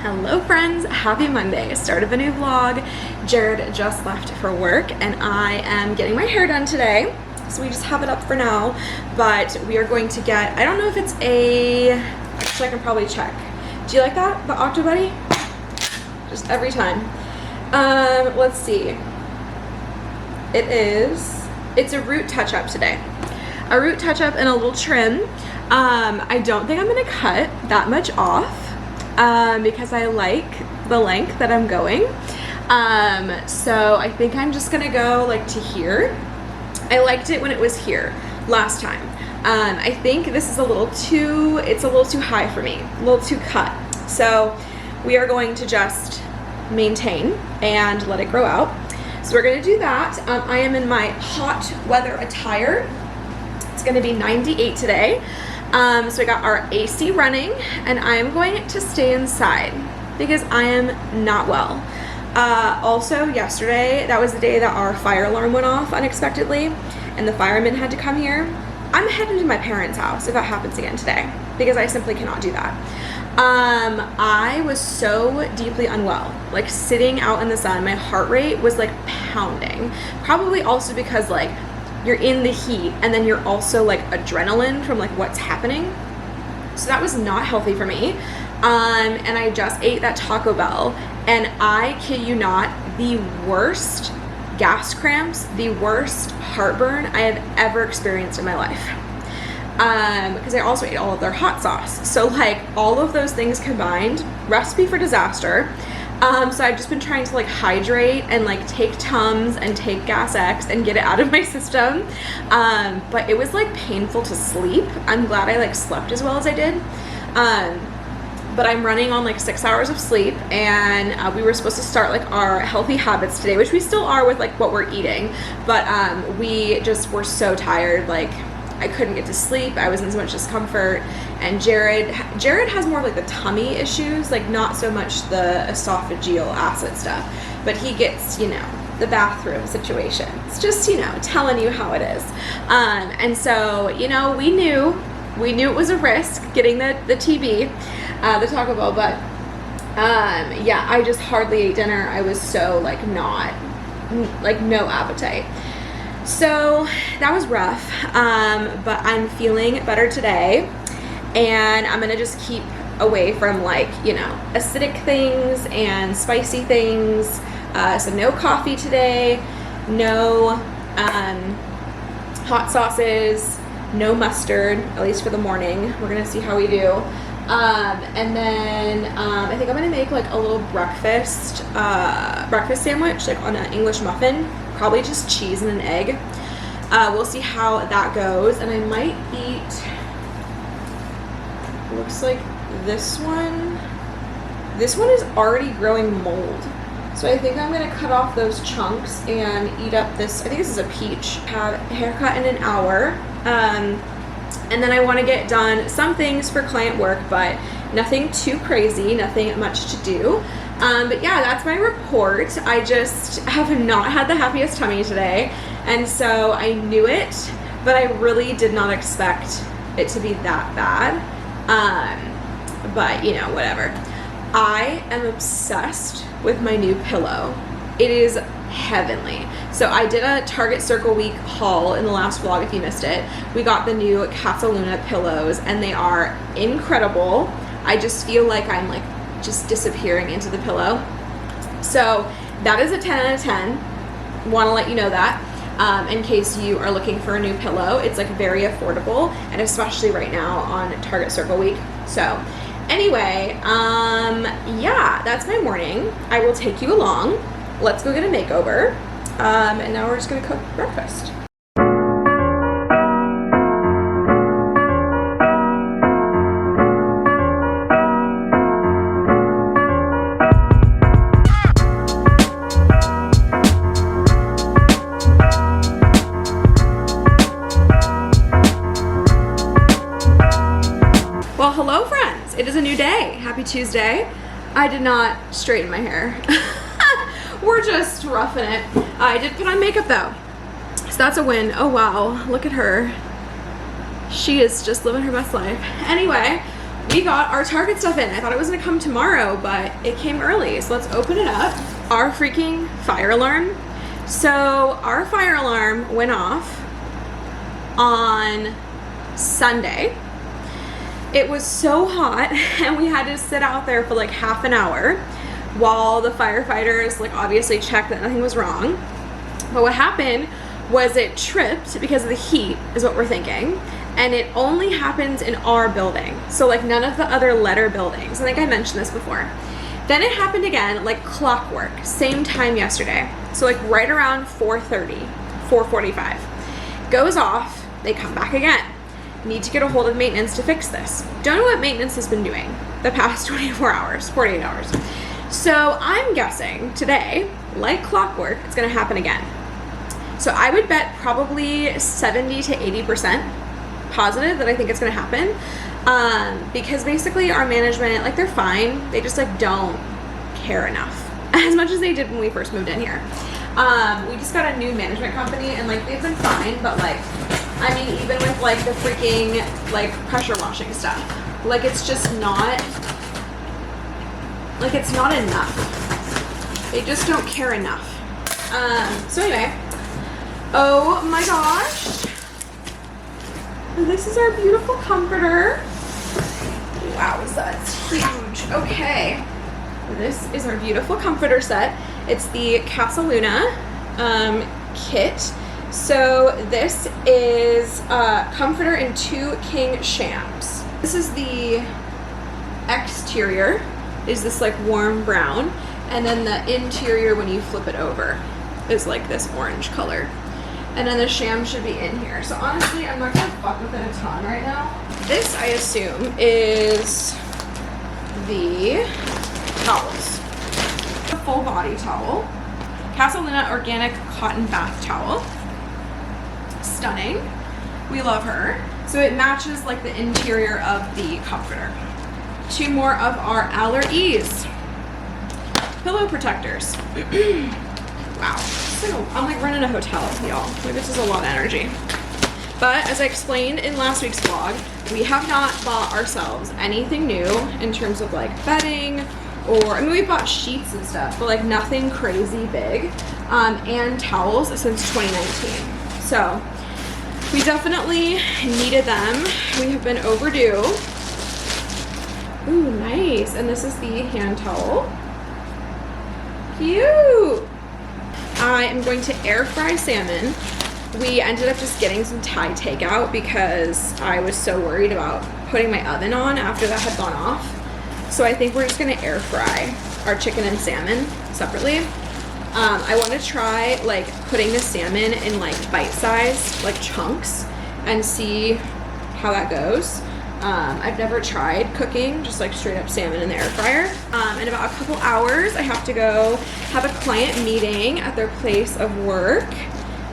Hello friends, happy Monday, start of a new vlog. Jared just left for work and I am getting my hair done today. So we just have it up for now, but we are going to get, I don't know if it's actually I can probably check. Do you like that, the Octobuddy? Just every time. Let's see. It's a root touch-up today. A root touch-up and a little trim. I don't think I'm gonna cut that much off because I like the length that I'm going. So I think I'm just gonna go like to here. I liked it when it was here last time. I think this is it's a little too high for me, a little too cut. So we are going to just maintain and let it grow out. So we're gonna do that. I am in my hot weather attire. It's gonna be 98 today. So I got our AC running and I am going to stay inside because I am not well. Also yesterday, that was the day that our fire alarm went off unexpectedly and the firemen had to come here. I'm heading to my parents' house if that happens again today because I simply cannot do that. I was so deeply unwell, like sitting out in the sun, my heart rate was like pounding. Probably also because like you're in the heat and then you're also like adrenaline from like what's happening. So that was not healthy for me. And I just ate that Taco Bell and I kid you not, the worst gas cramps, the worst heartburn I have ever experienced in my life. Because I also ate all of their hot sauce. So like all of those things combined, recipe for disaster. So I've just been trying to like hydrate and like take Tums and take Gas X and get it out of my system. But it was like painful to sleep. I'm glad I like slept as well as I did. But I'm running on like 6 hours of sleep and we were supposed to start like our healthy habits today, which we still are with like what we're eating. But we just were so tired, like I couldn't get to sleep. I was in so much discomfort. And Jared has more of like the tummy issues, like not so much the esophageal acid stuff, but he gets, you know, the bathroom situation. It's just, you know, telling you how it is. And so, you know, we knew it was a risk getting the TB, the Taco Bell, but yeah, I just hardly ate dinner. I was so like no appetite. So that was rough, but I'm feeling better today and I'm gonna just keep away from like, you know, acidic things and spicy things. So no coffee today, no hot sauces, no mustard, at least for the morning. We're gonna see how we do. And then I think I'm gonna make like a little breakfast sandwich, like on an English muffin. Probably just cheese and an egg. We'll see how that goes. And I might eat, looks like this one. This one is already growing mold. So I think I'm gonna cut off those chunks and eat up this, I think this is a peach. Have a haircut in an hour. And then I wanna get done some things for client work, but nothing too crazy, nothing much to do. But yeah, that's my report. I just have not had the happiest tummy today. And so I knew it, but I really did not expect it to be that bad. But you know, whatever. I am obsessed with my new pillow. It is heavenly. So I did a Target Circle Week haul in the last vlog if you missed it. We got the new Cataluna pillows and they are incredible. I just feel like I'm like just disappearing into the pillow. So that is a 10 out of 10. Want to let you know that in case you are looking for a new pillow. It's like very affordable and especially right now on Target Circle Week. So anyway, yeah, that's my morning. I will take you along. Let's go get a makeover. And now we're just gonna cook breakfast. Well, hello friends. It is a new day. Happy Tuesday. I did not straighten my hair. We're just roughing it. I did put on makeup though, so that's a win. Oh wow, look at her. She is just living her best life. Anyway, we got our Target stuff in. I thought it was gonna come tomorrow, but it came early. So let's open it up. Our freaking fire alarm. So our fire alarm went off on Sunday. It was so hot and we had to sit out there for like half an hour while the firefighters like obviously checked that nothing was wrong. But what happened was it tripped because of the heat, is what we're thinking. And it only happens in our building. So like none of the other letter buildings. I think I mentioned this before. Then it happened again, like clockwork, same time yesterday. So like right around 4:30, 4:45. Goes off, they come back again. Need to get a hold of maintenance to fix this. Don't know what maintenance has been doing the past 24 hours, 48 hours. So I'm guessing today, like clockwork, it's gonna happen again. So I would bet probably 70 to 80% positive that I think it's gonna happen. Because basically our management, like they're fine. They just like don't care enough as much as they did when we first moved in here. We just got a new management company and like they've been fine, but like, I mean, even with like the freaking like pressure washing stuff, like it's just not, like it's not enough. They just don't care enough. So anyway, oh my gosh. This is our beautiful comforter. Wow, that's huge. Okay. This is our beautiful comforter set. It's the Casa Luna kit. So this is comforter in 2 king shams. This is the exterior, is this like warm brown, and then the interior when you flip it over is like this orange color. And then the sham should be in here. So honestly, I'm not gonna fuck with it a ton right now. This, I assume, is the towels. A full body towel. Casa Luna organic cotton bath towel. Stunning. We love her. So it matches like the interior of the comforter. 2 more of our Alaycia pillow protectors. Wow. I'm like running a hotel, y'all. Like this is a lot of energy. But as I explained in last week's vlog, we have not bought ourselves anything new in terms of like bedding or, I mean, we bought sheets and stuff, but like nothing crazy big, and towels since 2019. So we definitely needed them. We have been overdue. Ooh, nice. And this is the hand towel. Cute. I am going to air fry salmon. We ended up just getting some Thai takeout because I was so worried about putting my oven on after that had gone off. So I think we're just gonna air fry our chicken and salmon separately. I want to try like putting the salmon in like bite-sized like chunks and see how that goes. I've never tried cooking just like straight up salmon in the air fryer. In about a couple hours, I have to go have a client meeting at their place of work,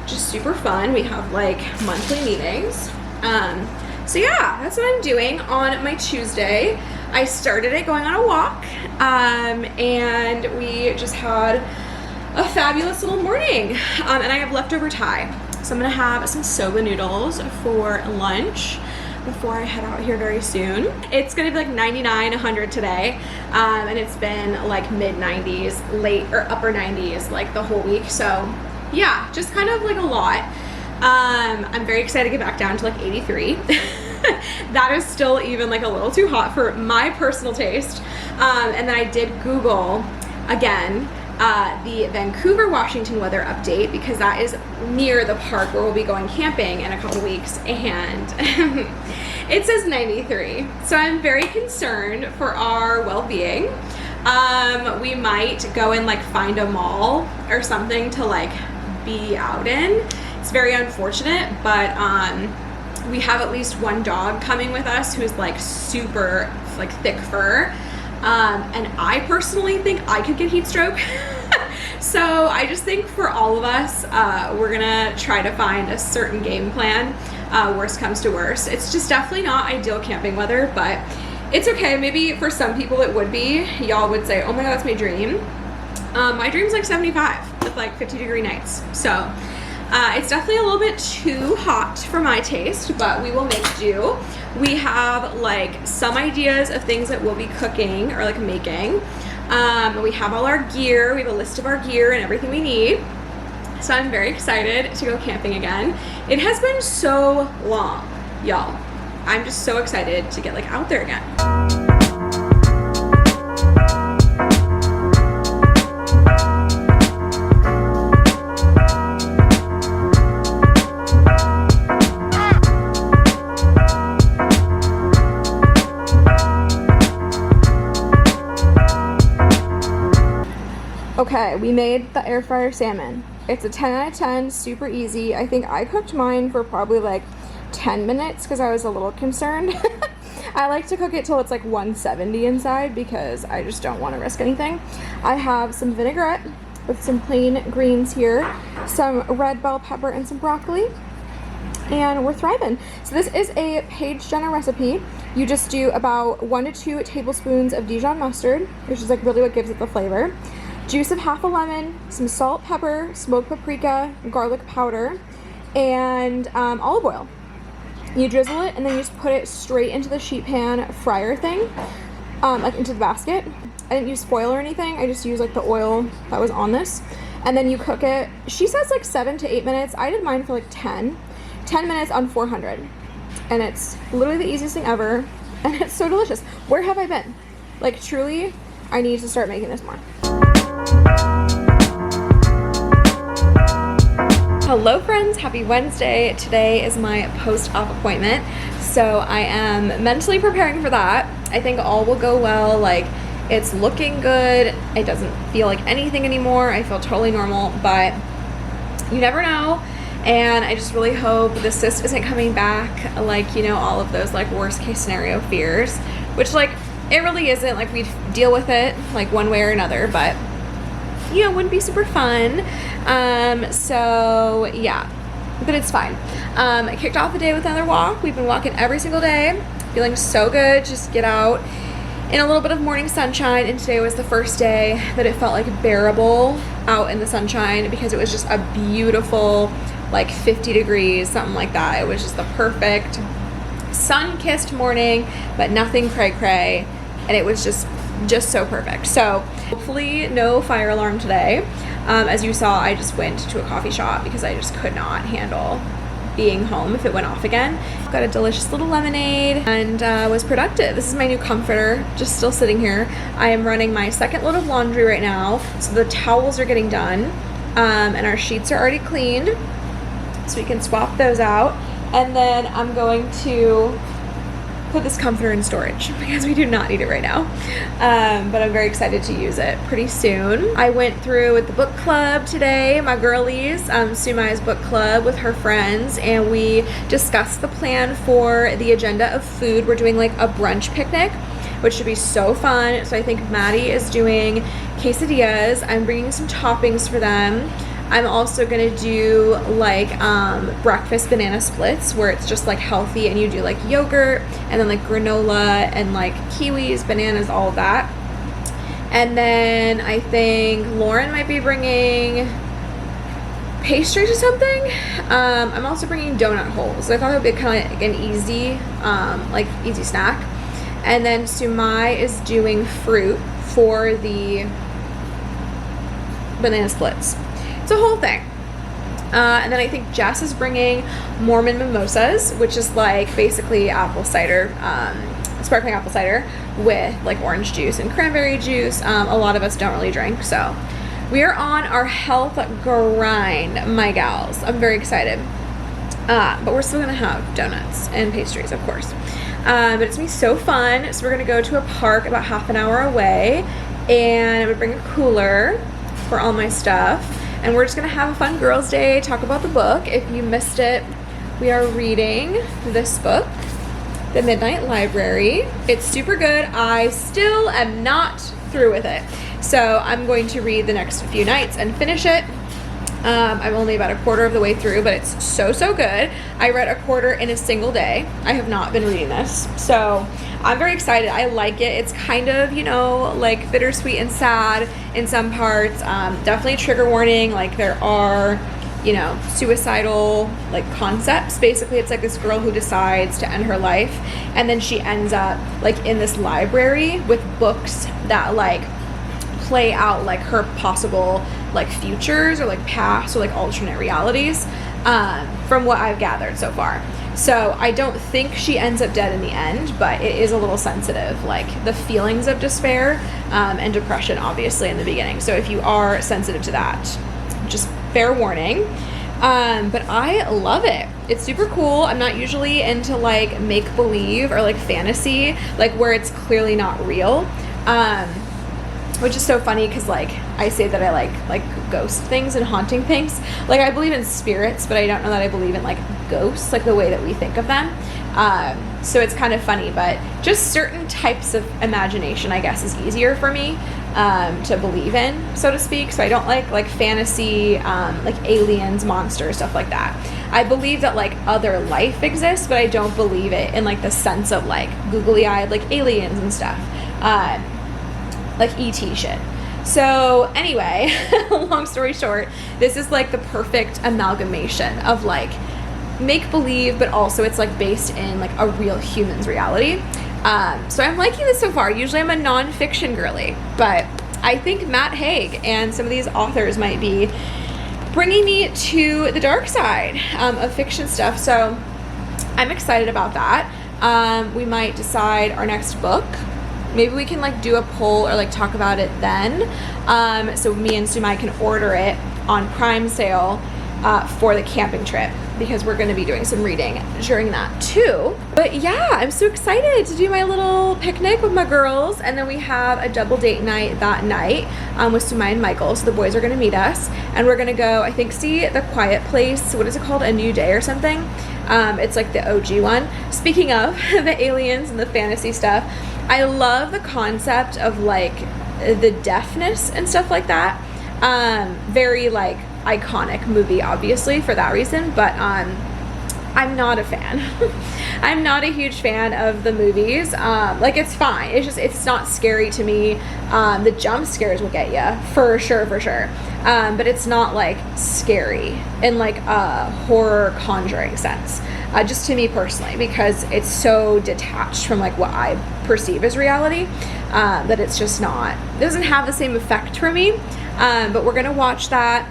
which is super fun. We have like monthly meetings. So yeah, that's what I'm doing on my Tuesday. I started it going on a walk, and we just had a fabulous little morning. And I have leftover Thai. So I'm gonna have some soba noodles for lunch before I head out here very soon. It's gonna be like 99, 100 today, and it's been like mid 90s, late or upper 90s like the whole week. So yeah, just kind of like a lot. I'm very excited to get back down to like 83. That is still even like a little too hot for my personal taste. And then I did Google again the Vancouver, Washington weather update because that is near the park where we'll be going camping in a couple weeks, and it says 93. So I'm very concerned for our well-being. We might go and like find a mall or something to like be out in. It's very unfortunate, but we have at least one dog coming with us who's like super like thick fur. And I personally think I could get heat stroke. So I just think for all of us, we're gonna try to find a certain game plan, worst comes to worst. It's just definitely not ideal camping weather, but it's okay. Maybe for some people it would be. Y'all would say, oh my God, that's my dream. My dream's like 75 with like 50-degree nights. So It's definitely a little bit too hot for my taste, but we will make do. We have like some ideas of things that we'll be cooking or like making. We have all our gear. We have a list of our gear and everything we need. So I'm very excited to go camping again. It has been so long, y'all. I'm just so excited to get like out there again. Okay, we made the air fryer salmon. It's a 10 out of 10, super easy. I think I cooked mine for probably like 10 minutes because I was a little concerned. I like to cook it till it's like 170 inside because I just don't want to risk anything. I have some vinaigrette with some plain greens here, some red bell pepper and some broccoli, and we're thriving. So this is a Paige Jenna recipe. You just do about 1 to 2 tablespoons of Dijon mustard, which is like really what gives it the flavor. Juice of half a lemon, some salt, pepper, smoked paprika, garlic powder, and olive oil. You drizzle it and then you just put it straight into the sheet pan fryer thing, like into the basket. I didn't use foil or anything. I just used like the oil that was on this. And then you cook it. She says like 7 to 8 minutes. I did mine for like 10 minutes on 400. And it's literally the easiest thing ever. And it's so delicious. Where have I been? Like truly, I need to start making this more. Hello friends, happy Wednesday. Today is my post-op appointment, so I am mentally preparing for that. I think all will go well. Like, it's looking good. It doesn't feel like anything anymore. I feel totally normal, but you never know. And I just really hope the cyst isn't coming back, like, you know, all of those like worst case scenario fears, which like it really isn't. Like, we deal with it like one way or another, but you know, wouldn't be super fun. So yeah, but it's fine. I kicked off the day with another walk. We've been walking every single day, feeling so good. Just get out in a little bit of morning sunshine, and today was the first day that it felt like bearable out in the sunshine because it was just a beautiful like 50 degrees, something like that. It was just the perfect sun-kissed morning, but nothing cray-cray, and it was just so perfect. So hopefully no fire alarm today. As you saw, I just went to a coffee shop because I just could not handle being home if it went off again. Got a delicious little lemonade and was productive. This is my new comforter, just still sitting here. I am running my second load of laundry right now, so the towels are getting done, and our sheets are already cleaned, so we can swap those out. And then I'm going to put this comforter in storage because we do not need it right now, but I'm very excited to use it pretty soon. I went through with the book club today, my girlies, Sumai's book club with her friends, and we discussed the plan for the agenda of food. We're doing like a brunch picnic, which should be so fun. So I think Maddie is doing quesadillas. I'm bringing some toppings for them. I'm also gonna do like breakfast banana splits where it's just like healthy and you do like yogurt and then like granola and like kiwis, bananas, all of that. And then I think Lauren might be bringing pastries or something. I'm also bringing donut holes. So I thought it would be kind of like an easy, easy snack. And then Sumai is doing fruit for the banana splits. It's a whole thing. And then I think Jess is bringing Mormon mimosas, which is like basically apple cider, sparkling apple cider with like orange juice and cranberry juice. A lot of us don't really drink, so we are on our health grind, my gals. I'm very excited. But we're still gonna have donuts and pastries, of course. But it's gonna be so fun. So we're gonna go to a park about half an hour away, and I'm gonna bring a cooler for all my stuff. And we're just gonna have a fun girls' day, talk about the book. If you missed it, we are reading this book, The Midnight Library. It's super good. I still am not through with it. So I'm going to read the next few nights and finish it. I'm only about a quarter of the way through, but it's so good. I read a quarter in a single day. I have not been reading this, so I'm very excited. I like it. It's kind of, you know, like bittersweet and sad in some parts. Definitely trigger warning. Like there are you know, suicidal like concepts. Basically, it's like this girl who decides to end her life, and then she ends up like in this library with books that like play out like her possible like futures or like past or like alternate realities, from what I've gathered so far. So I don't think she ends up dead in the end, but it is a little sensitive, like the feelings of despair and depression, obviously, in the beginning. So if you are sensitive to that, just fair warning. But I love it. It's super cool. I'm not usually into like make-believe or like fantasy, like where it's clearly not real. Which is so funny because like I say that I like ghost things and haunting things. Like I believe in spirits, but I don't know that I believe in like ghosts, like the way that we think of them. So it's kind of funny, but just certain types of imagination, I guess, is easier for me to believe in, so to speak. So I don't like fantasy, like aliens, monsters, stuff like that. I believe that like other life exists, but I don't believe it in like the sense of like googly-eyed like aliens and stuff. Like ET shit. So anyway, long story short, this is like the perfect amalgamation of like make-believe, but also it's like based in like a real human's reality. So I'm liking this so far. Usually I'm a non-fiction girly, but I think Matt Haig and some of these authors might be bringing me to the dark side of fiction stuff. So I'm excited about that. We might decide our next book. Maybe we can like do a poll or like talk about it then. So me and Sumai can order it on Prime sale for the camping trip, because we're going to be doing some reading during that too. But yeah, I'm so excited to do my little picnic with my girls, and then we have a double date night that night with Sumai and Michael. So the boys are going to meet us, and we're going to go, I think, see The Quiet Place. What is it called? A New Day or something. It's like the OG one. Speaking of the aliens and the fantasy stuff, I love the concept of like the deafness and stuff like that. Very like iconic movie, obviously, for that reason, but I'm not a fan. I'm not a huge fan of the movies. Like it's fine. It's not scary to me. The jump scares will get you for sure. But it's not like scary in like a horror conjuring sense. Just to me personally, because it's so detached from like what I perceive as reality, that it's just not, it doesn't have the same effect for me. But we're gonna watch that.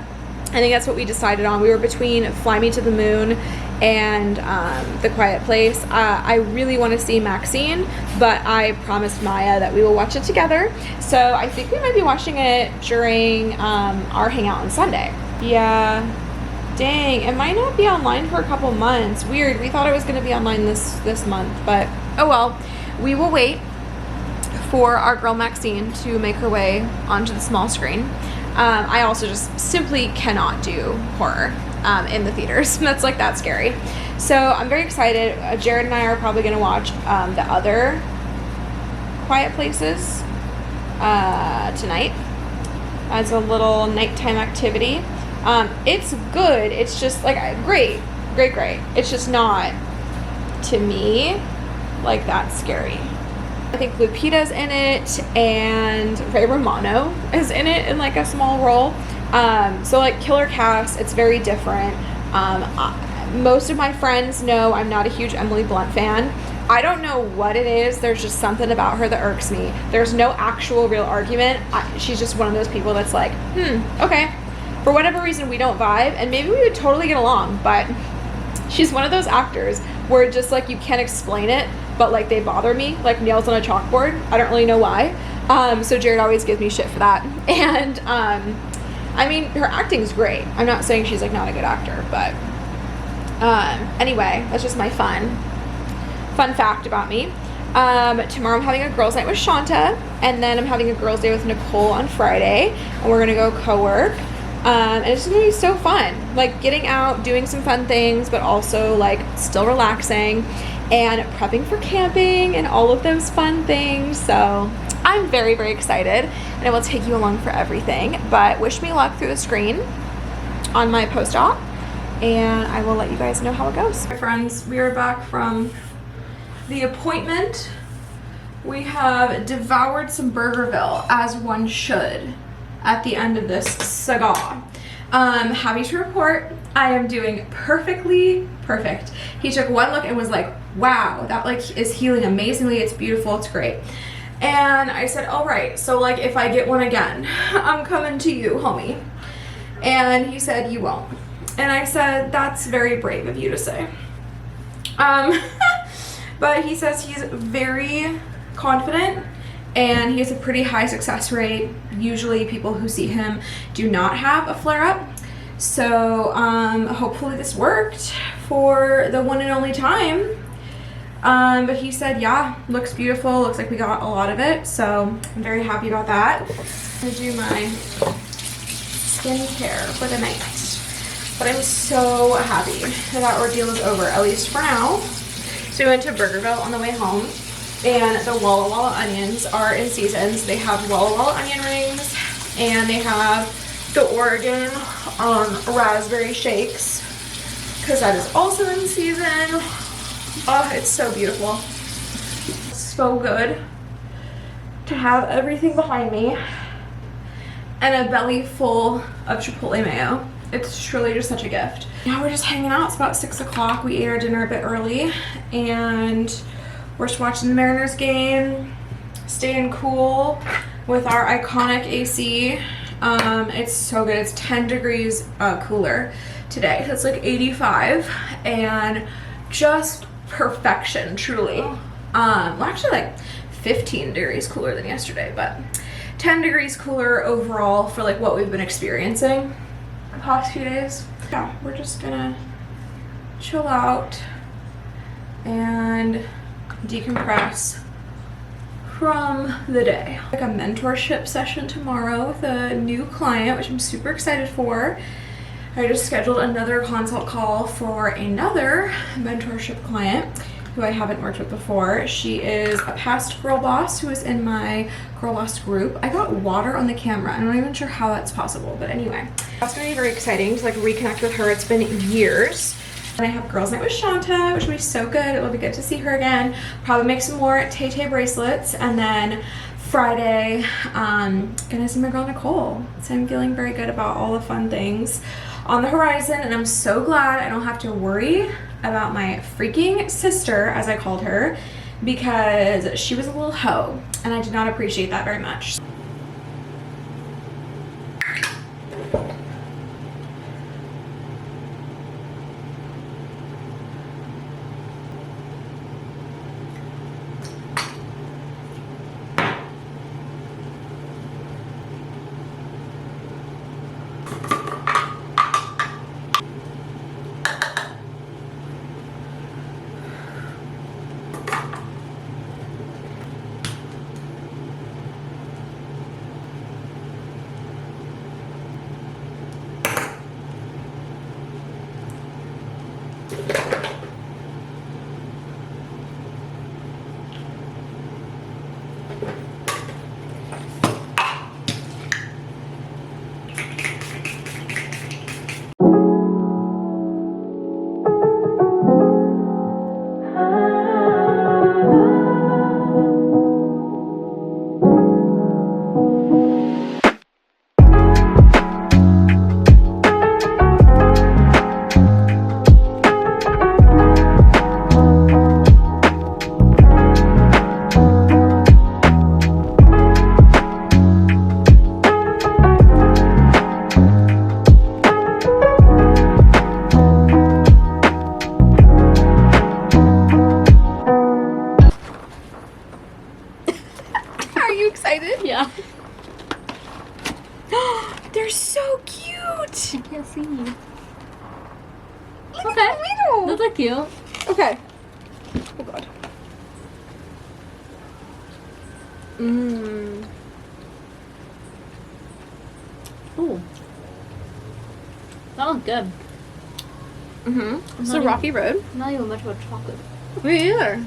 I think that's what we decided on. We were between Fly Me to the Moon and The Quiet Place. I really want to see Maxine, but I promised Maya that we will watch it together. So I think we might be watching it during our hangout on Sunday. Yeah. Dang, it might not be online for a couple months. Weird. We thought it was going to be online this month, but oh well. We will wait for our girl Maxine to make her way onto the small screen. I also just simply cannot do horror in the theaters. That's like that scary. So I'm very excited. Jared and I are probably going to watch the other Quiet Places tonight as a little nighttime activity. It's good. It's just like great. It's just not, to me, like that scary. I think Lupita's in it, and Ray Romano is in it in like a small role. So like killer cast. It's very different. Most of my friends know I'm not a huge Emily Blunt fan. I don't know what it is. There's just something about her that irks me. There's no actual real argument. She's just one of those people that's like, okay. For whatever reason, we don't vibe, and maybe we would totally get along, but she's one of those actors where just like you can't explain it, but like they bother me, like nails on a chalkboard. I don't really know why. So Jared always gives me shit for that. And I mean, her acting's great. I'm not saying she's like not a good actor, but anyway, that's just my fun fact about me. Tomorrow I'm having a girls' night with Shanta, and then I'm having a girls' day with Nicole on Friday, and we're gonna go co-work. And it's just gonna be so fun, like getting out, doing some fun things, but also like still relaxing and prepping for camping and all of those fun things. So I'm very, very excited, and I will take you along for everything, but wish me luck through the screen on my post-op, and I will let you guys know how it goes. My friends, we are back from the appointment. We have devoured some Burgerville, as one should, at the end of this saga. Happy to report, I am doing perfectly perfect. He took one look and was like, wow, that like is healing amazingly. It's beautiful, it's great. And I said, all right, so like if I get one again, I'm coming to you, homie. And he said, you won't. And I said, that's very brave of you to say. But he says he's very confident and he has a pretty high success rate. Usually people who see him do not have a flare-up. So hopefully this worked for the one and only time. But he said, yeah, looks beautiful. Looks like we got a lot of it. So I'm very happy about that. I'm gonna do my skincare for the night. But I'm so happy that ordeal is over, at least for now. So we went to Burgerville on the way home, and the Walla Walla onions are in season. So they have Walla Walla onion rings, and they have the Oregon raspberry shakes, because that is also in season. Oh, it's so beautiful. So good to have everything behind me and a belly full of Chipotle mayo. It's truly just such a gift. Now we're just hanging out. It's about 6 o'clock. We ate our dinner a bit early and we're just watching the Mariners game, staying cool with our iconic AC. It's so good. It's 10 degrees cooler today. It's like 85 and just perfection, truly. Well, actually like 15 degrees cooler than yesterday, but 10 degrees cooler overall for like what we've been experiencing the past few days. Yeah, we're just gonna chill out and decompress from the day. Like a mentorship session tomorrow with a new client, which I'm super excited for. I just scheduled another consult call for another mentorship client who I haven't worked with before. She is a past girl boss who is in my girl boss group. I got water on the camera. I'm not even sure how that's possible, but anyway. That's gonna be very exciting to like reconnect with her. It's been years. And I have girls night with Shanta, which will be so good. It will be good to see her again. Probably make some more Tay-Tay bracelets. And then Friday, gonna see my girl Nicole. So I'm feeling very good about all the fun things on the horizon. And I'm so glad I don't have to worry about my freaking sister, as I called her, because she was a little hoe. And I did not appreciate that very much. Yeah. They're so cute. I can't see. Look Okay. at the little. Those are cute. Okay. Oh god. Mmm. Ooh. That one's good. Mm-hmm. It's a Not rocky road. Not even much of a chocolate. Me either.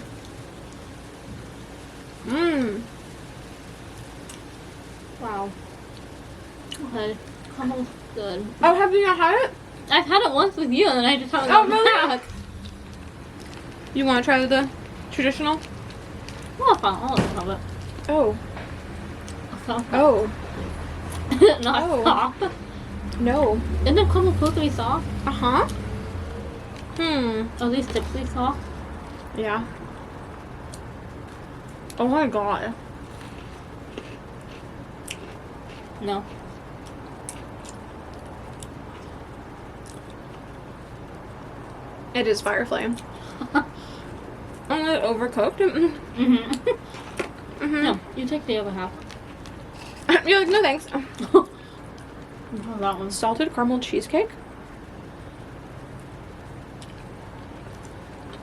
Mmm. Wow. Okay. Almost good. Oh, have you not had it? I've had it once with you and then I just haven't Oh, gone really? back. You want to try the traditional? Oh, fine. I'll have it. Oh. So, Oh. not Oh. stop. No. Isn't it caramel supposed to be soft? Uh-huh. At least typically soft. Yeah. Oh my god. No. It is fire flame. I'm a little overcooked. No, you take the other half. You're like, no thanks. Oh, that one. Salted caramel cheesecake?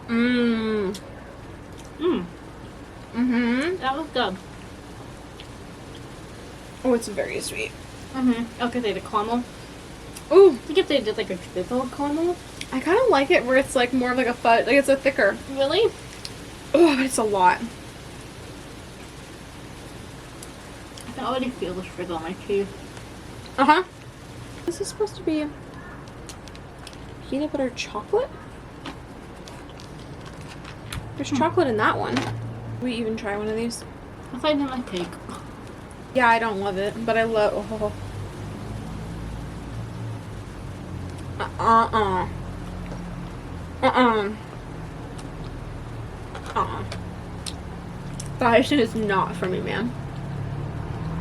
Mmm. That was good. Oh, it's very sweet. Okay, they the caramel. Ooh, I think if they did like a drizzle of caramel. I kind of like it where it's like more of like a fudge, like it's a thicker. Really? Oh, but it's a lot. I can already feel the sugar on my teeth. Uh-huh. This is supposed to be peanut butter chocolate? There's chocolate in that one. We even try one of these? I thought I didn't like cake. Yeah, I don't love it, but I love. Oh. That is not for me, man.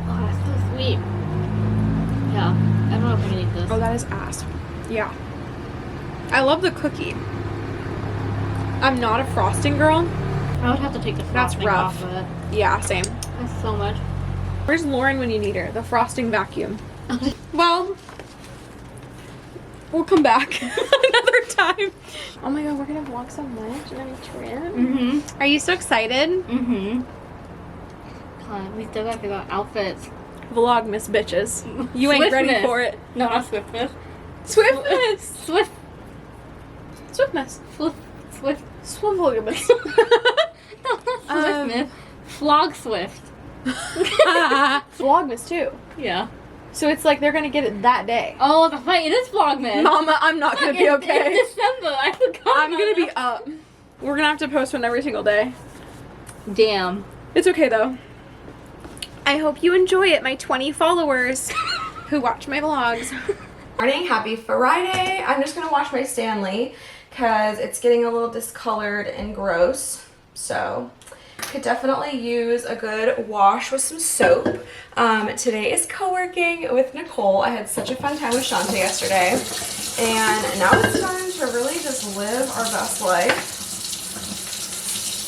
Oh, that's so sweet. Yeah, I don't know if I can eat this. Oh, that is ass. Yeah. I love the cookie. I'm not a frosting girl. I would have to take the That's frosting rough. off of it. Yeah, same. That's so much. Where's Lauren when you need her? The frosting vacuum. Well, we'll come back another time. Oh my god, we're gonna vlog so much and I'm trim. Are you so excited? God, we still gotta figure out outfits. Vlogmas, bitches. You ain't ready Swiftness. for it. No, not Swiftness. Swiftness. Swiftness. Swiftness. Swift. Swiftness. No, not Swiftness. Flog Swift. Vlogmas too. Yeah. So it's like they're gonna get it that day. Oh, the fight. It is Vlogmas. Mama, I'm not gonna be okay. It's December. I forgot. I'm gonna be up. We're gonna have to post one every single day. Damn. It's okay though. I hope you enjoy it, my 20 followers who watch my vlogs. Morning, happy Friday. I'm just gonna wash my Stanley because it's getting a little discolored and gross. So could definitely use a good wash with some soap. Today is co-working with Nicole. I had such a fun time with Shante yesterday. And now it's time to really just live our best life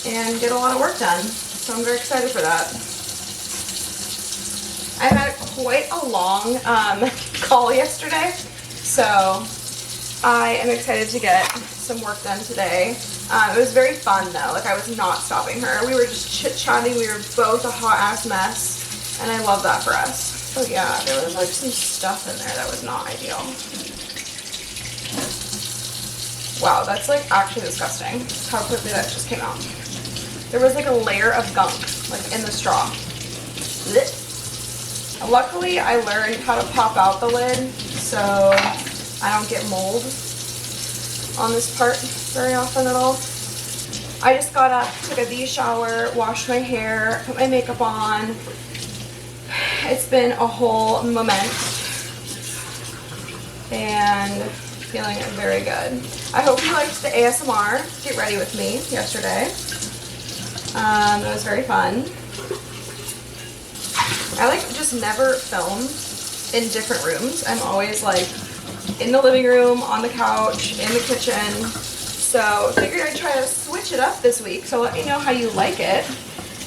and get a lot of work done. So I'm very excited for that. I had quite a long call yesterday, so I am excited to get some work done today. It was very fun though, like I was not stopping her. We were just chit-chatting, we were both a hot ass mess, and I love that for us. Oh yeah, there was like some stuff in there that was not ideal. Wow, that's like actually disgusting how quickly that just came out. There was like a layer of gunk like in the straw. Blech. Luckily, I learned how to pop out the lid so I don't get mold on this part very often at all. I just got up, took a V shower, washed my hair, put my makeup on. It's been a whole moment and feeling very good. I hope you liked the ASMR Get Ready With Me yesterday. It was very fun. I like just never film in different rooms. I'm always like in the living room, on the couch, in the kitchen. So figured I'd try to switch it up this week. So let me know how you like it.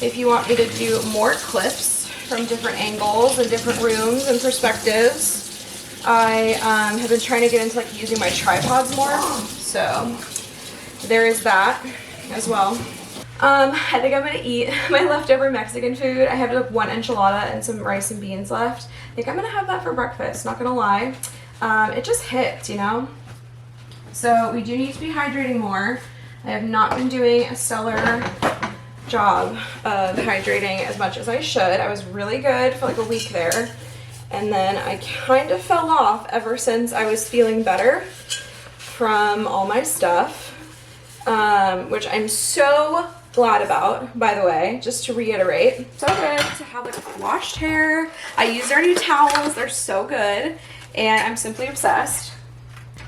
If you want me to do more clips from different angles and different rooms and perspectives. I have been trying to get into like using my tripods more. So there is that as well. I think I'm gonna eat my leftover Mexican food. I have like one enchilada and some rice and beans left. I think I'm gonna have that for breakfast, not gonna lie. It just hit, you know? So we do need to be hydrating more. I have not been doing a stellar job of hydrating as much as I should. I was really good for like a week there. And then I kind of fell off ever since I was feeling better from all my stuff, which I'm so glad about, by the way, just to reiterate. So good to have like washed hair. I used our new towels, they're so good. and I'm simply obsessed.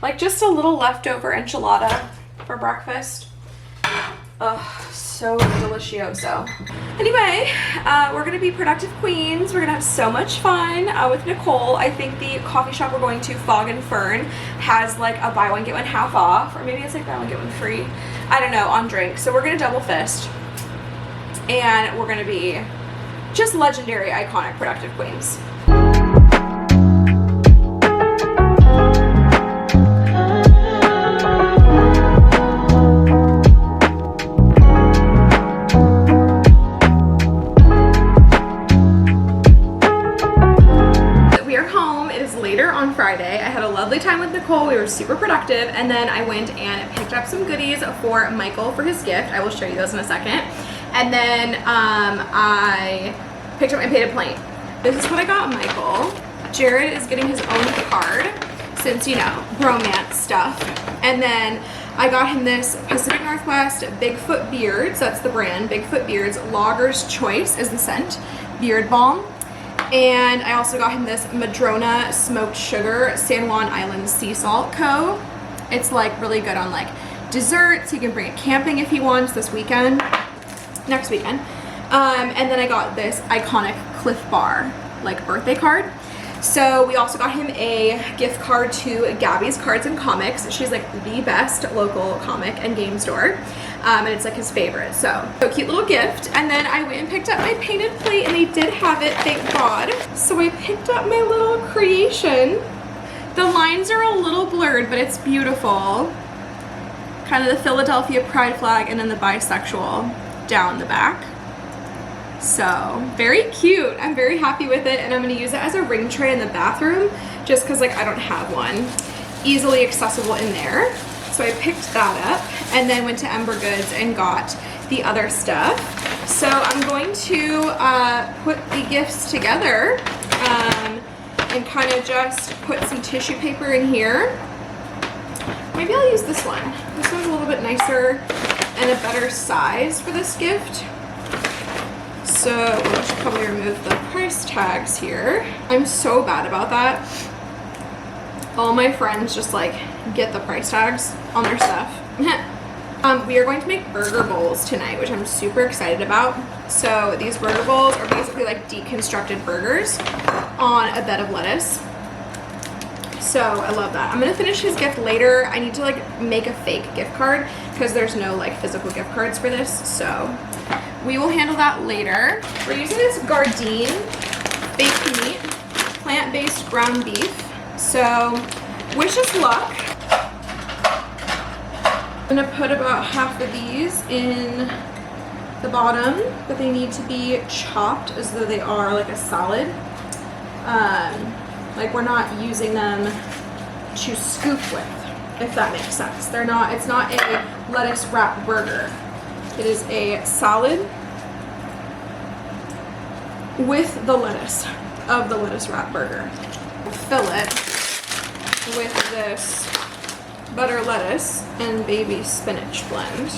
Like just a little leftover enchilada for breakfast. Oh, so delicioso. Anyway, we're gonna be productive queens. We're gonna have so much fun with Nicole. I think the coffee shop we're going to, Fogg and Fern, has like a buy one get one half off, or maybe it's like buy one get one free. I don't know, on drinks. So we're gonna double fist, and we're gonna be just legendary, iconic, productive queens. Friday. I had a lovely time with Nicole. We were super productive, and then I went and picked up some goodies for Michael for his gift. I will show you those in a second. And then I picked up my painted plate. This is what I got Michael. Jared is getting his own card since, you know, bromance stuff. And then I got him this Pacific Northwest Bigfoot Beards. That's the brand, Bigfoot Beards. Logger's Choice is the scent. Beard balm. And I also got him this Madrona Smoked Sugar San Juan Island Sea Salt Co. It's like really good on like desserts. He can bring it camping if he wants this weekend, next weekend. And then I got this iconic Cliff Bar like birthday card. So we also got him a gift card to Gabby's Cards and Comics. She's like the best local comic and game store. And it's like his favorite. So cute little gift. And then I went and picked up my painted plate, and they did have it, thank God. So I picked up my little creation. The lines are a little blurred, but it's beautiful. Kind of the Philadelphia pride flag, and then the bisexual down the back. So very cute. I'm very happy with it, and I'm going to use it as a ring tray in the bathroom just because like I don't have one easily accessible in there. So I picked that up and then went to Ember Goods and got the other stuff. So I'm going to put the gifts together and kind of just put some tissue paper in here. Maybe I'll use this one. This one's a little bit nicer and a better size for this gift. So we'll just probably remove the price tags here. I'm so bad about that. All my friends just like get the price tags on their stuff. We are going to make burger bowls tonight, which I'm super excited about. So these burger bowls are basically like deconstructed burgers on a bed of lettuce. So I love that. I'm gonna finish his gift later. I need to like make a fake gift card because there's no like physical gift cards for this. So we will handle that later. We're using this Gardein baked meat, plant-based ground beef. So wish us luck. I'm gonna put about half of these in the bottom, but they need to be chopped as though they are like a salad. Like we're not using them to scoop with, if that makes sense. They're not, it's not a lettuce wrap burger. It is a salad with the lettuce of the lettuce wrap burger. Fill it with this butter lettuce and baby spinach blend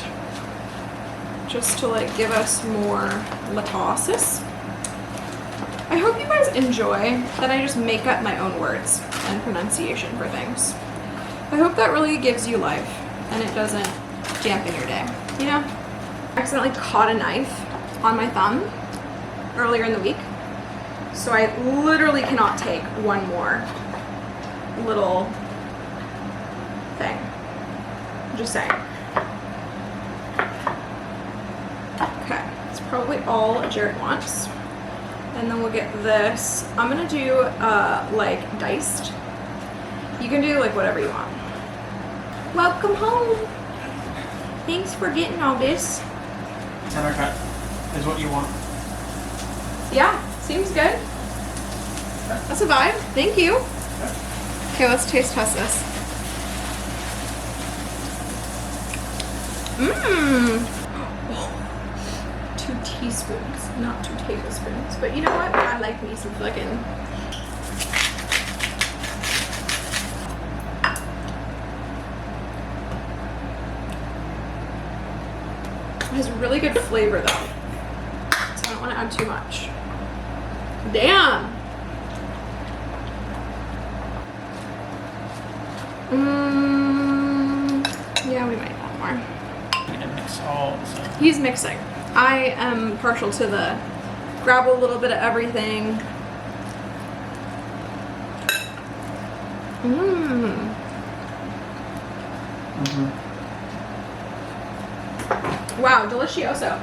just to like give us more lettuces. I hope you guys enjoy that I just make up my own words and pronunciation for things. I hope that really gives you life and it doesn't dampen your day, you know? I accidentally caught a knife on my thumb earlier in the week, so I literally cannot take one more little thing. Just saying. Okay, it's probably all Jared wants. And then we'll get this. I'm gonna do like diced. You can do like whatever you want. Welcome home. Thanks for getting all this. 10 cut is what you want. Yeah, seems good. Okay. That's a vibe. Thank you. Okay. Okay, let's taste test this. Mmm. 2 teaspoons, not 2 tablespoons. But you know what? I like me some fucking. It has really good flavor though, so I don't want to add too much. Damn! Yeah, we might have more. You're gonna mix all the stuff. He's mixing. I am partial to the grab a little bit of everything. Wow, delicioso.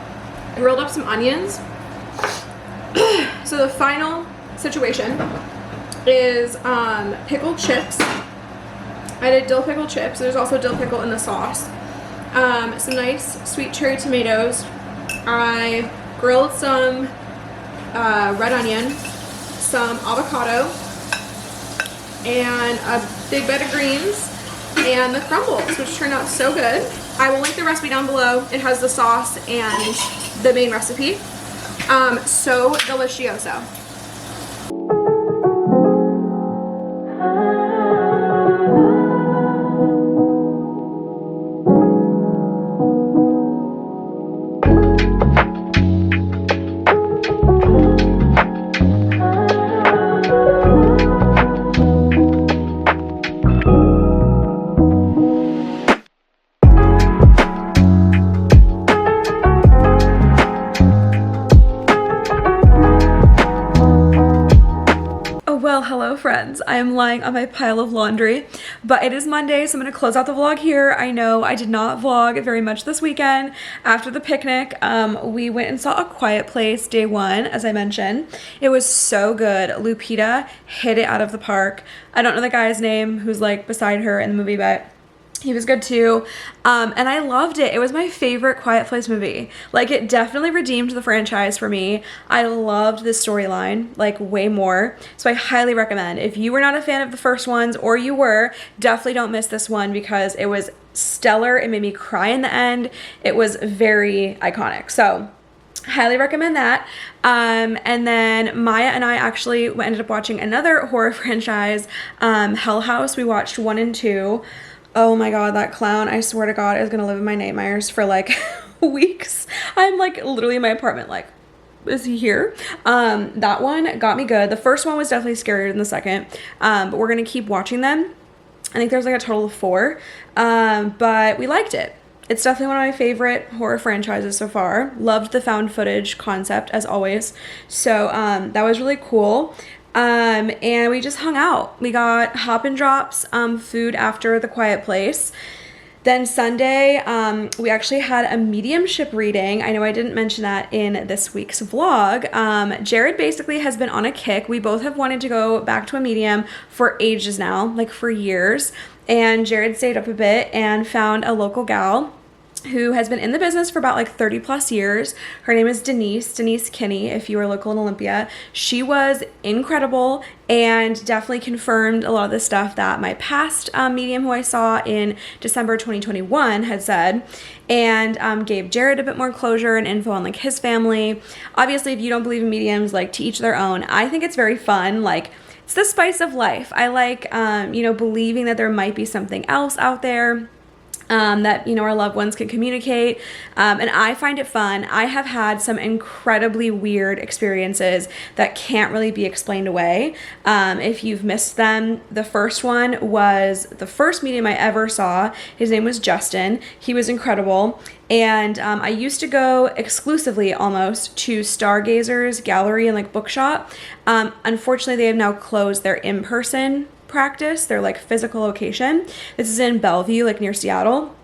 I rolled up some onions. So the final situation is pickled chips. I did dill pickle chips. There's also dill pickle in the sauce. Some nice sweet cherry tomatoes. I grilled some red onion, some avocado, and a big bed of greens, and the crumbles, which turned out so good. I will link the recipe down below. It has the sauce and the main recipe. So delicioso. Well, hello friends. I am lying on my pile of laundry, but it is Monday, so I'm going to close out the vlog here. I know I did not vlog very much this weekend. After the picnic, we went and saw A Quiet Place day one, as I mentioned. It was so good. Lupita hit it out of the park. I don't know the guy's name who's like beside her in the movie, but he was good too. And I loved it. It was my favorite Quiet Place movie. Like, it definitely redeemed the franchise for me. I loved the storyline, like, way more. So I highly recommend. If you were not a fan of the first ones, or you were, definitely don't miss this one because it was stellar. It made me cry in the end. It was very iconic. So highly recommend that. And then Maya and I actually ended up watching another horror franchise, Hell House. We watched 1 and 2. Oh my god, that clown, I swear to god, is gonna live in my nightmares for like weeks. I'm like literally in my apartment like, is he here? That one got me good. The first one was definitely scarier than the second, but we're gonna keep watching them. I think there's like a total of 4, but we liked it. It's definitely one of my favorite horror franchises so far. Loved the found footage concept as always. So that was really cool. And we just hung out. We got Hop and Drops food after The Quiet Place. Then Sunday, we actually had a mediumship reading. I know I didn't mention that in this week's vlog. Jared basically has been on a kick. We both have wanted to go back to a medium for ages now, like for years. And Jared stayed up a bit and found a local gal who has been in the business for about like 30 plus years. Her name is Denise Kinney, if you are local in Olympia. She was incredible and definitely confirmed a lot of the stuff that my past medium who I saw in December 2021 had said, and gave Jared a bit more closure and info on like his family. Obviously, if you don't believe in mediums, like to each their own. I think it's very fun. Like, it's the spice of life. I like, you know, believing that there might be something else out there. That, you know, our loved ones can communicate, and I find it fun. I have had some incredibly weird experiences that can't really be explained away. If you've missed them, the first one was the first medium I ever saw. His name was Justin. He was incredible, and I used to go exclusively almost to Stargazer's gallery and like bookshop. Unfortunately, they have now closed their in-person practice, their like physical location. This is in Bellevue, like near Seattle.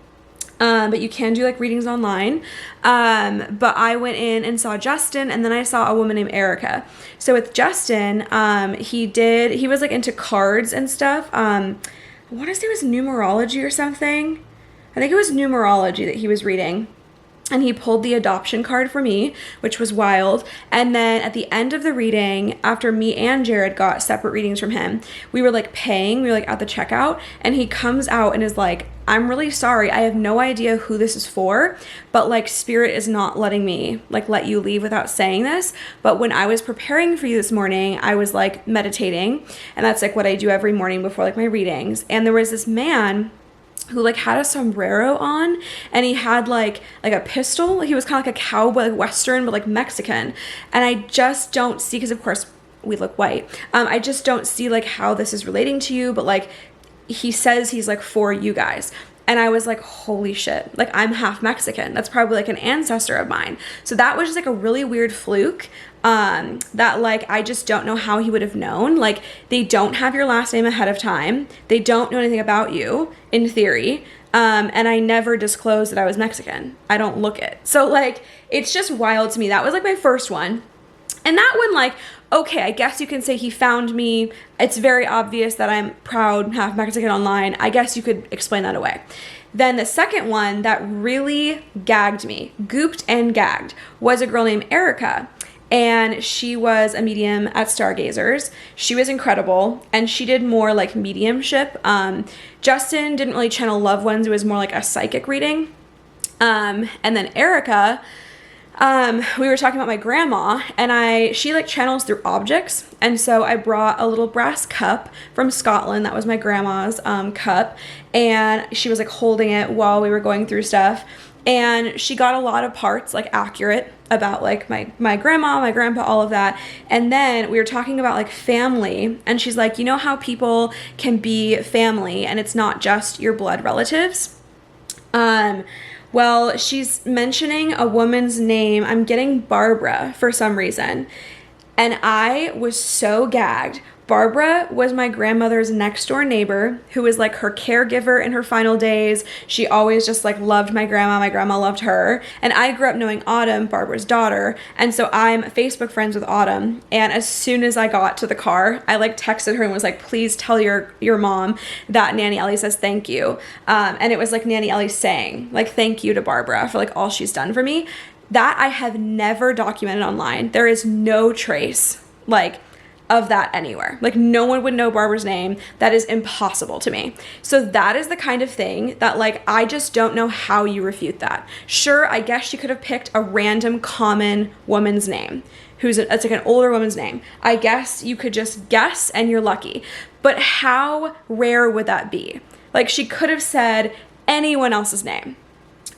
But you can do like readings online. But I went in and saw Justin, and then I saw a woman named Erica. So with Justin, he was like into cards and stuff. I want to say it was numerology or something. I think it was numerology that he was reading. And he pulled the adoption card for me, which was wild. And then at the end of the reading, after me and Jared got separate readings from him, we were like paying, we were like at the checkout, and he comes out and is like, I'm really sorry, I have no idea who this is for, but like spirit is not letting me like let you leave without saying this. But when I was preparing for you this morning, I was like meditating, and that's like what I do every morning before like my readings. And there was this man who like had a sombrero on, and he had like a pistol. He was kind of like a cowboy, like Western, but like Mexican. And I just don't see, because of course we look white. I just don't see like how this is relating to you, but like he says he's like for you guys. And I was like, holy shit, like I'm half Mexican. That's probably like an ancestor of mine. So that was just like a really weird fluke that like I just don't know how he would have known. Like they don't have your last name ahead of time. They don't know anything about you in theory. And I never disclosed that I was Mexican. I don't look it. So like, it's just wild to me. That was like my first one. And that one, like, okay, I guess you can say he found me. It's very obvious that I'm proud, half Mexican online. I guess you could explain that away. Then the second one that really gagged me, gooped and gagged, was a girl named Erica. And she was a medium at Stargazers. She was incredible, and she did more like mediumship. Justin didn't really channel loved ones. It was more like a psychic reading. And then Erica, we were talking about my grandma, and she like channels through objects. And so I brought a little brass cup from Scotland. That was my grandma's cup. And she was like holding it while we were going through stuff. And she got a lot of parts like accurate about like my grandma, my grandpa, all of that. And then we were talking about like family, and she's like, you know how people can be family and it's not just your blood relatives? Well, she's mentioning a woman's name. I'm getting Barbara for some reason. And I was so gagged. Barbara was my grandmother's next door neighbor who was like her caregiver in her final days. She always just like loved my grandma. My grandma loved her. And I grew up knowing Autumn, Barbara's daughter. And so I'm Facebook friends with Autumn. And as soon as I got to the car, I like texted her and was like, please tell your mom that Nanny Ellie says thank you. And it was like Nanny Ellie saying like thank you to Barbara for like all she's done for me. That I have never documented online. There is no trace like of that anywhere. Like no one would know Barbara's name. That is impossible to me. So that is the kind of thing that like I just don't know how you refute that. Sure, I guess she could have picked a random common woman's name it's like an older woman's name. I guess you could just guess and you're lucky. But how rare would that be? Like she could have said anyone else's name.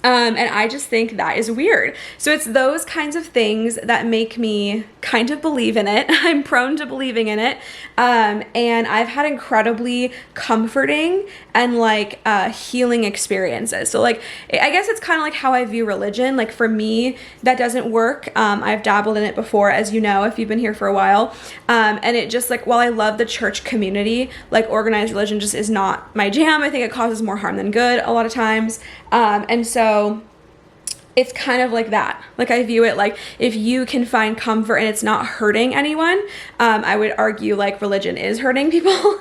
And I just think that is weird. So it's those kinds of things that make me kind of believe in it. I'm prone to believing in it. And I've had incredibly comforting and like healing experiences. So like, I guess it's kind of like how I view religion. Like for me, that doesn't work. I've dabbled in it before, as you know, if you've been here for a while. And it just like, while I love the church community, like organized religion just is not my jam. I think it causes more harm than good a lot of times. And so it's kind of like that. Like I view it like if you can find comfort and it's not hurting anyone, I would argue like religion is hurting people.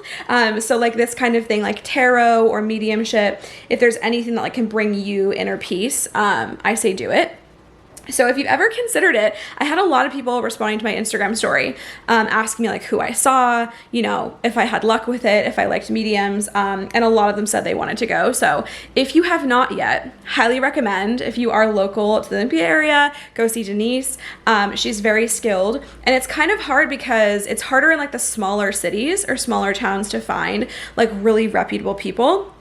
So like this kind of thing, like tarot or mediumship, if there's anything that like can bring you inner peace, I say do it. So if you've ever considered it, I had a lot of people responding to my Instagram story, asking me like who I saw, you know, if I had luck with it, if I liked mediums, and a lot of them said they wanted to go. So if you have not yet, highly recommend. If you are local to the Olympia area, go see Denise. She's very skilled, and it's kind of hard because it's harder in like the smaller cities or smaller towns to find like really reputable people.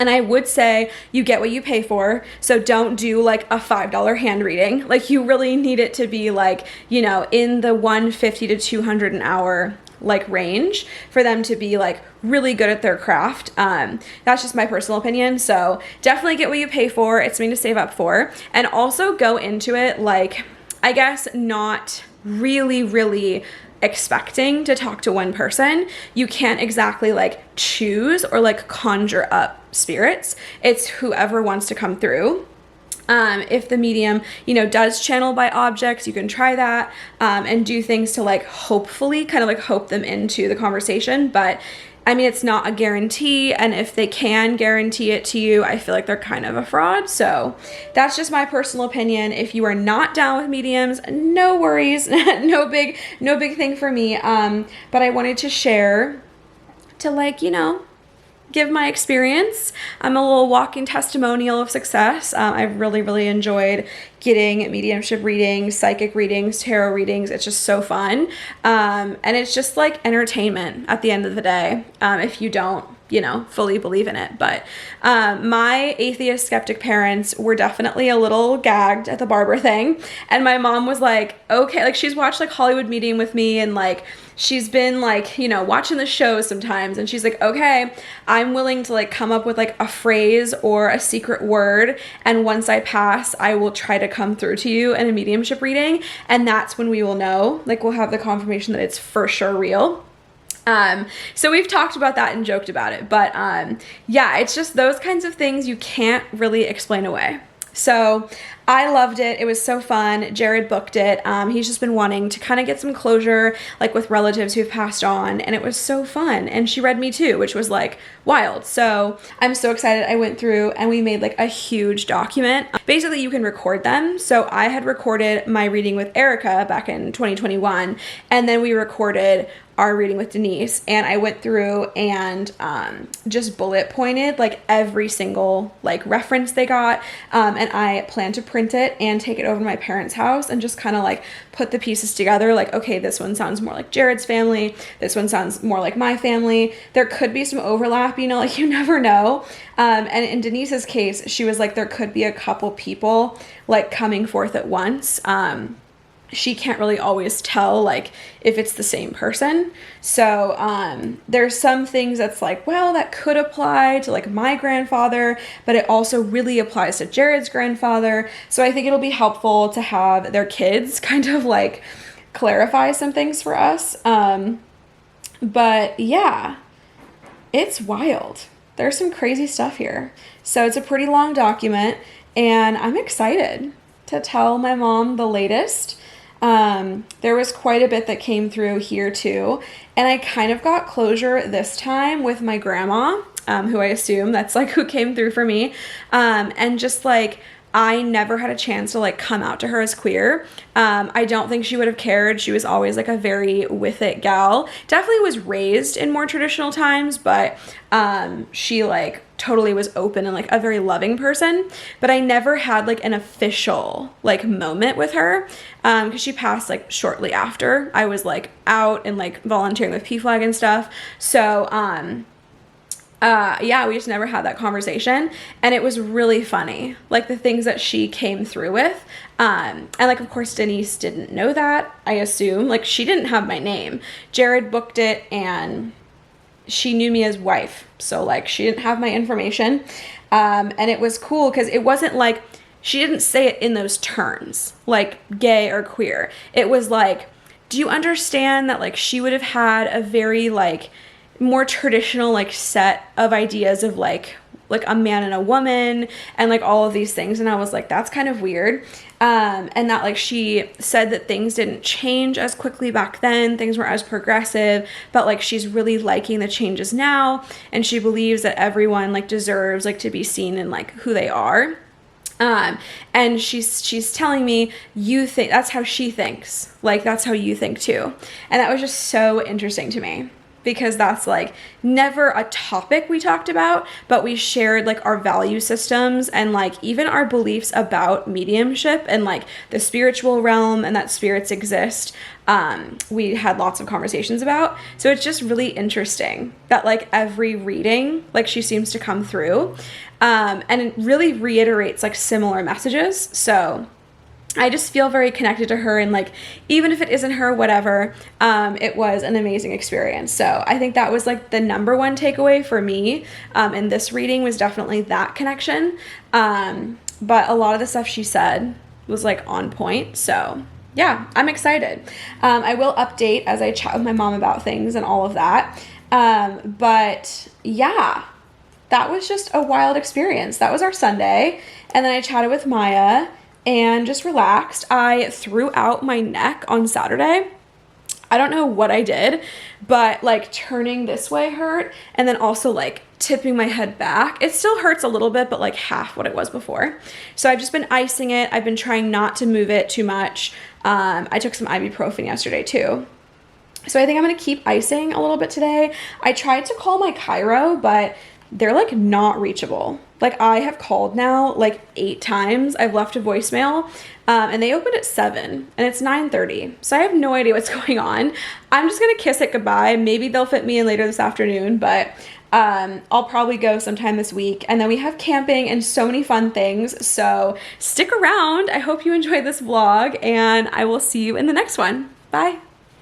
And I would say you get what you pay for. So don't do like a $5 hand reading. Like you really need it to be like, you know, in the $150 to $200 an hour like range for them to be like really good at their craft. That's just my personal opinion. So definitely get what you pay for. It's something to save up for. And also go into it like, I guess not really expecting to talk to one person. You can't exactly like choose or like conjure up spirits. It's whoever wants to come through. If the medium, you know, does channel by objects, you can try that, and do things to like hopefully kind of like hope them into the conversation. But I mean, it's not a guarantee, and if they can guarantee it to you, I feel like they're kind of a fraud. So that's just my personal opinion. If you are not down with mediums, no worries, no big thing for me. But I wanted to share to like, you know, give my experience. I'm a little walking testimonial of success. I've really enjoyed getting mediumship readings, psychic readings, tarot readings. It's just so fun. And it's just like entertainment at the end of the day. If you don't fully believe in it. But my atheist skeptic parents were definitely a little gagged at the barber thing. And my mom was like, okay, like she's watched like Hollywood Medium with me, and like she's been like, watching the show sometimes, and she's like, okay, I'm willing to like come up with like a phrase or a secret word, and once I pass, I will try to come through to you in a mediumship reading, and that's when we will know, like we'll have the confirmation that it's for sure real. So we've talked about that and joked about it, but yeah, it's just those kinds of things you can't really explain away. So I loved it. It was so fun. Jared booked it. He's just been wanting to kind of get some closure, like with relatives who've passed on, and it was so fun. And she read me too, which was like wild. So I'm so excited. I went through and we made like a huge document. Basically, you can record them. So I had recorded my reading with Erica back in 2021, and then we recorded our reading with Denise, and I went through and just bullet pointed like every single like reference they got, and I plan to print it and take it over to my parents' house and just kind of like put the pieces together, like, okay, this one sounds more like Jared's family, this one sounds more like my family. There could be some overlap, like you never know. And in Denise's case, she was like, there could be a couple people like coming forth at once. She can't really always tell like if it's the same person. So there's some things that's like, well, that could apply to like my grandfather, but it also really applies to Jared's grandfather. So I think it'll be helpful to have their kids kind of like clarify some things for us. But yeah, it's wild. There's some crazy stuff here. So it's a pretty long document, and I'm excited to tell my mom the latest. There was quite a bit that came through here too, and I kind of got closure this time with my grandma, who I assume that's like who came through for me, and just like I never had a chance to like come out to her as queer. I don't think she would have cared. She was always like a very with it gal. Definitely was raised in more traditional times, but she like totally was open and like a very loving person. But I never had like an official like moment with her, because she passed like shortly after I was like out and like volunteering with PFLAG and stuff. So yeah, we just never had that conversation, and it was really funny, like the things that she came through with. And like, of course, Denise didn't know that, I assume. Like, she didn't have my name. Jared booked it, and she knew me as wife, so like she didn't have my information. And it was cool because it wasn't like, she didn't say it in those terms, like gay or queer. It was like, do you understand that like she would have had a very like more traditional like set of ideas of like a man and a woman and like all of these things. And I was like, that's kind of weird. And that like she said that things didn't change as quickly back then, things weren't as progressive, but like she's really liking the changes now, and she believes that everyone like deserves like to be seen in like who they are. And she's telling me, you think that's how she thinks, like that's how you think too. And that was just so interesting to me, because that's like never a topic we talked about, but we shared like our value systems and like even our beliefs about mediumship and like the spiritual realm and that spirits exist. We had lots of conversations about. So it's just really interesting that like every reading, like she seems to come through, and it really reiterates like similar messages. So I just feel very connected to her, and like even if it isn't her, whatever, it was an amazing experience. So I think that was like the number one takeaway for me in this reading, was definitely that connection. But a lot of the stuff she said was like on point. So yeah, I'm excited. I will update as I chat with my mom about things and all of that. But yeah, that was just a wild experience. That was our Sunday. And then I chatted with Maya and just relaxed. I threw out my neck on Saturday. I don't know what I did, but like turning this way hurt, and then also like tipping my head back. It still hurts a little bit, but like half what it was before. So I've just been icing it. I've been trying not to move it too much. I took some ibuprofen yesterday too. So I think I'm going to keep icing a little bit today. I tried to call my chiro, but they're like not reachable. Like I have called now like 8 times. I've left a voicemail and they opened at 7 and it's 9:30. So I have no idea what's going on. I'm just gonna kiss it goodbye. Maybe they'll fit me in later this afternoon, but I'll probably go sometime this week. And then we have camping and so many fun things. So stick around. I hope you enjoyed this vlog and I will see you in the next one. Bye.